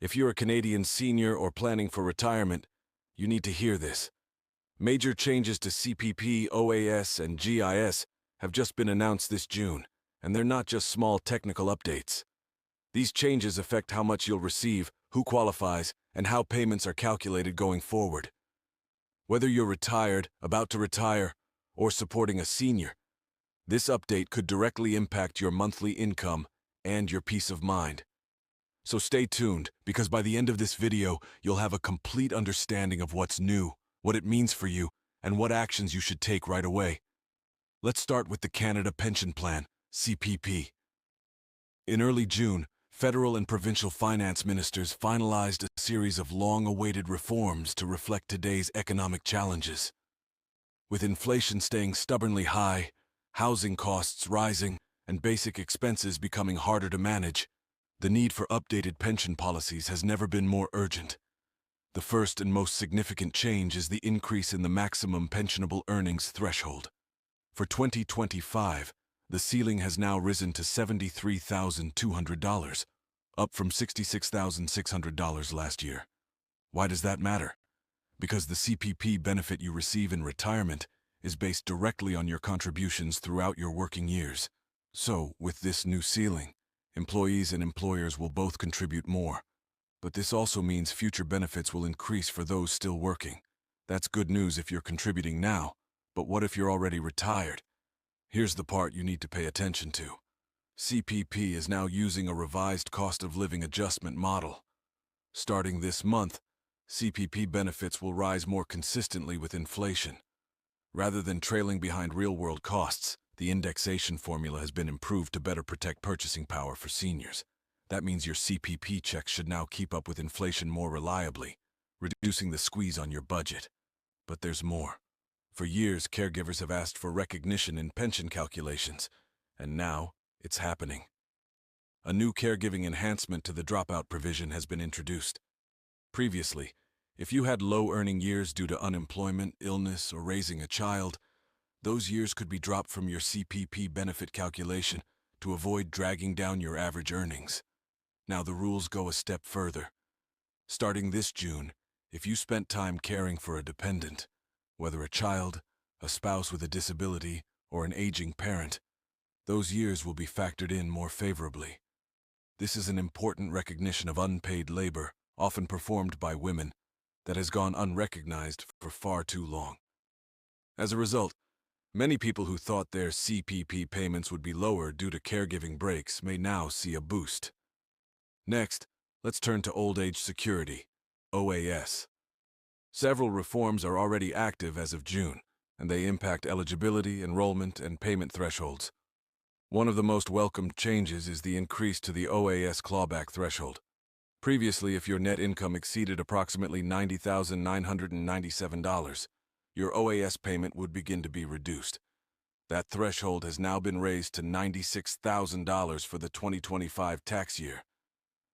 If you're a Canadian senior or planning for retirement, you need to hear this. Major changes to CPP, OAS, and GIS have just been announced this June, and they're not just small technical updates. These changes affect how much you'll receive, who qualifies, and how payments are calculated going forward. Whether you're retired, about to retire, or supporting a senior, this update could directly impact your monthly income and your peace of mind. So stay tuned, because by the end of this video, you'll have a complete understanding of what's new, what it means for you, and what actions you should take right away. Let's start with the Canada Pension Plan, CPP. In early June, federal and provincial finance ministers finalized a series of long-awaited reforms to reflect today's economic challenges. With inflation staying stubbornly high, housing costs rising, and basic expenses becoming harder to manage, the need for updated pension policies has never been more urgent. The first and most significant change is the increase in the maximum pensionable earnings threshold. For 2025, the ceiling has now risen to $73,200, up from $66,600 last year. Why does that matter? Because the CPP benefit you receive in retirement is based directly on your contributions throughout your working years. So, with this new ceiling, employees and employers will both contribute more. But this also means future benefits will increase for those still working. That's good news if you're contributing now, but what if you're already retired? Here's the part you need to pay attention to. CPP is now using a revised cost of living adjustment model. Starting this month, CPP benefits will rise more consistently with inflation. Rather than trailing behind real-world costs, the indexation formula has been improved to better protect purchasing power for seniors. That means your CPP checks should now keep up with inflation more reliably, reducing the squeeze on your budget. But there's more. For years, caregivers have asked for recognition in pension calculations, and now it's happening. A new caregiving enhancement to the dropout provision has been introduced. Previously, if you had low-earning years due to unemployment, illness, or raising a child, those years could be dropped from your CPP benefit calculation to avoid dragging down your average earnings. Now the rules go a step further. Starting this June, if you spent time caring for a dependent, whether a child, a spouse with a disability, or an aging parent, those years will be factored in more favorably. This is an important recognition of unpaid labor, often performed by women, that has gone unrecognized for far too long. As a result, many people who thought their CPP payments would be lower due to caregiving breaks may now see a boost. Next, let's turn to Old Age Security, OAS. Several reforms are already active as of June, and they impact eligibility, enrollment, and payment thresholds. One of the most welcomed changes is the increase to the OAS clawback threshold. Previously, if your net income exceeded approximately $90,997, your OAS payment would begin to be reduced. That threshold has now been raised to $96,000 for the 2025 tax year.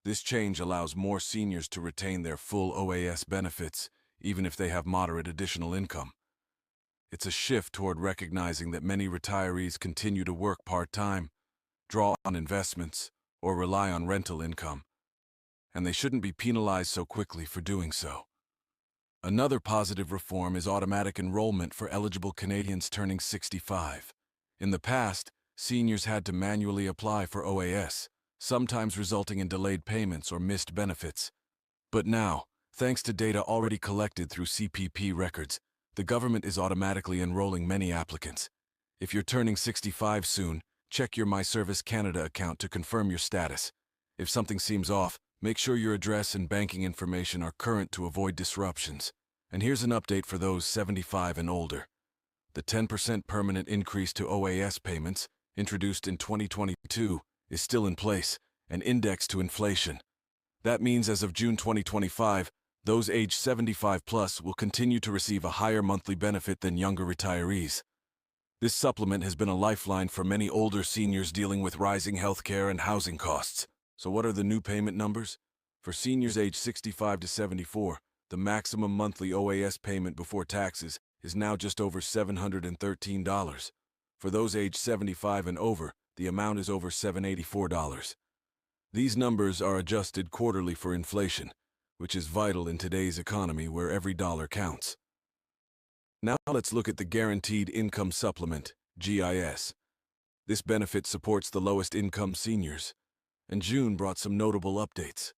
This change allows more seniors to retain their full OAS benefits, even if they have moderate additional income. It's a shift toward recognizing that many retirees continue to work part-time, draw on investments, or rely on rental income, and they shouldn't be penalized so quickly for doing so. Another positive reform is automatic enrollment for eligible Canadians turning 65. In the past, seniors had to manually apply for OAS, sometimes resulting in delayed payments or missed benefits. But now, thanks to data already collected through CPP records, the government is automatically enrolling many applicants. If you're turning 65 soon, check your MyService Canada account to confirm your status. If something seems off, make sure your address and banking information are current to avoid disruptions. And here's an update for those 75 and older. The 10% permanent increase to OAS payments, introduced in 2022, is still in place and indexed to inflation. That means as of June 2025, those aged 75 plus will continue to receive a higher monthly benefit than younger retirees. This supplement has been a lifeline for many older seniors dealing with rising healthcare and housing costs. So what are the new payment numbers? For seniors aged 65 to 74, the maximum monthly OAS payment before taxes is now just over $713. For those aged 75 and over, the amount is over $784. These numbers are adjusted quarterly for inflation, which is vital in today's economy where every dollar counts. Now let's look at the Guaranteed Income Supplement, GIS. This benefit supports the lowest income seniors, and June brought some notable updates.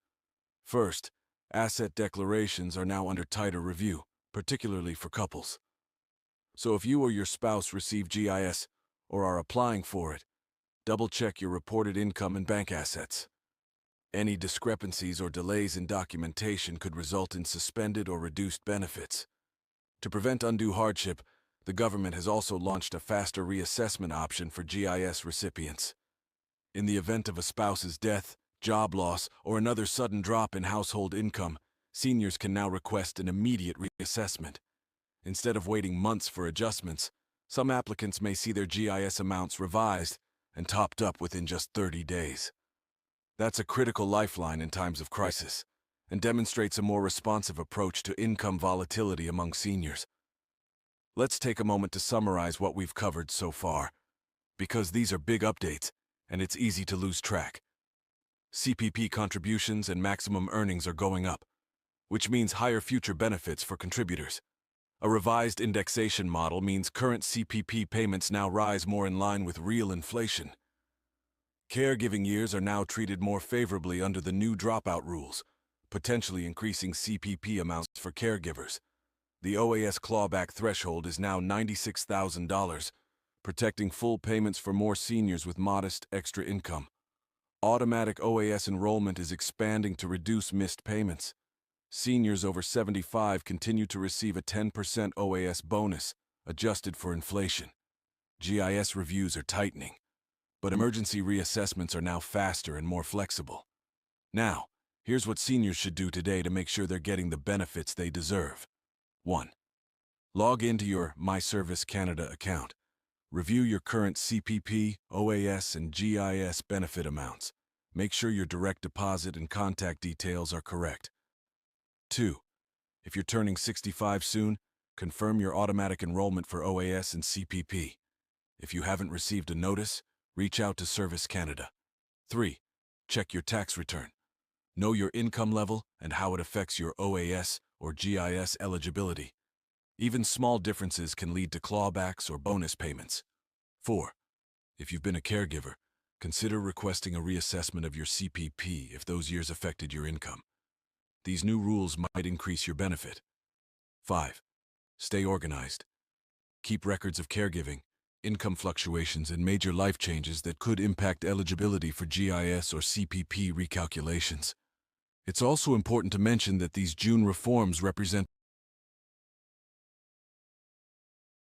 First, asset declarations are now under tighter review, particularly for couples. So if you or your spouse receive GIS or are applying for it, double-check your reported income and bank assets. Any discrepancies or delays in documentation could result in suspended or reduced benefits. To prevent undue hardship, the government has also launched a faster reassessment option for GIS recipients. In the event of a spouse's death, job loss, or another sudden drop in household income, seniors can now request an immediate reassessment. Instead of waiting months for adjustments, some applicants may see their GIS amounts revised and topped up within just 30 days. That's a critical lifeline in times of crisis, and demonstrates a more responsive approach to income volatility among seniors. Let's take a moment to summarize what we've covered so far, because these are big updates, and it's easy to lose track. CPP contributions and maximum earnings are going up, which means higher future benefits for contributors. A revised indexation model means current CPP payments now rise more in line with real inflation. Caregiving years are now treated more favorably under the new dropout rules, potentially increasing CPP amounts for caregivers. The OAS clawback threshold is now $96,000, protecting full payments for more seniors with modest extra income. Automatic OAS enrollment is expanding to reduce missed payments. Seniors over 75 continue to receive a 10% OAS bonus, adjusted for inflation. GIS reviews are tightening, but emergency reassessments are now faster and more flexible. Now, here's what seniors should do today to make sure they're getting the benefits they deserve. 1. Log into your My Service Canada account. Review your current CPP, OAS, and GIS benefit amounts. Make sure your direct deposit and contact details are correct. 2. If you're turning 65 soon, confirm your automatic enrollment for OAS and CPP. If you haven't received a notice, reach out to Service Canada. 3. Check your tax return. Know your income level and how it affects your OAS or GIS eligibility. Even small differences can lead to clawbacks or bonus payments. 4. If you've been a caregiver, consider requesting a reassessment of your CPP if those years affected your income. These new rules might increase your benefit. 5. Stay organized. Keep records of caregiving, income fluctuations, and major life changes that could impact eligibility for GIS or CPP recalculations. It's also important to mention that these June reforms represent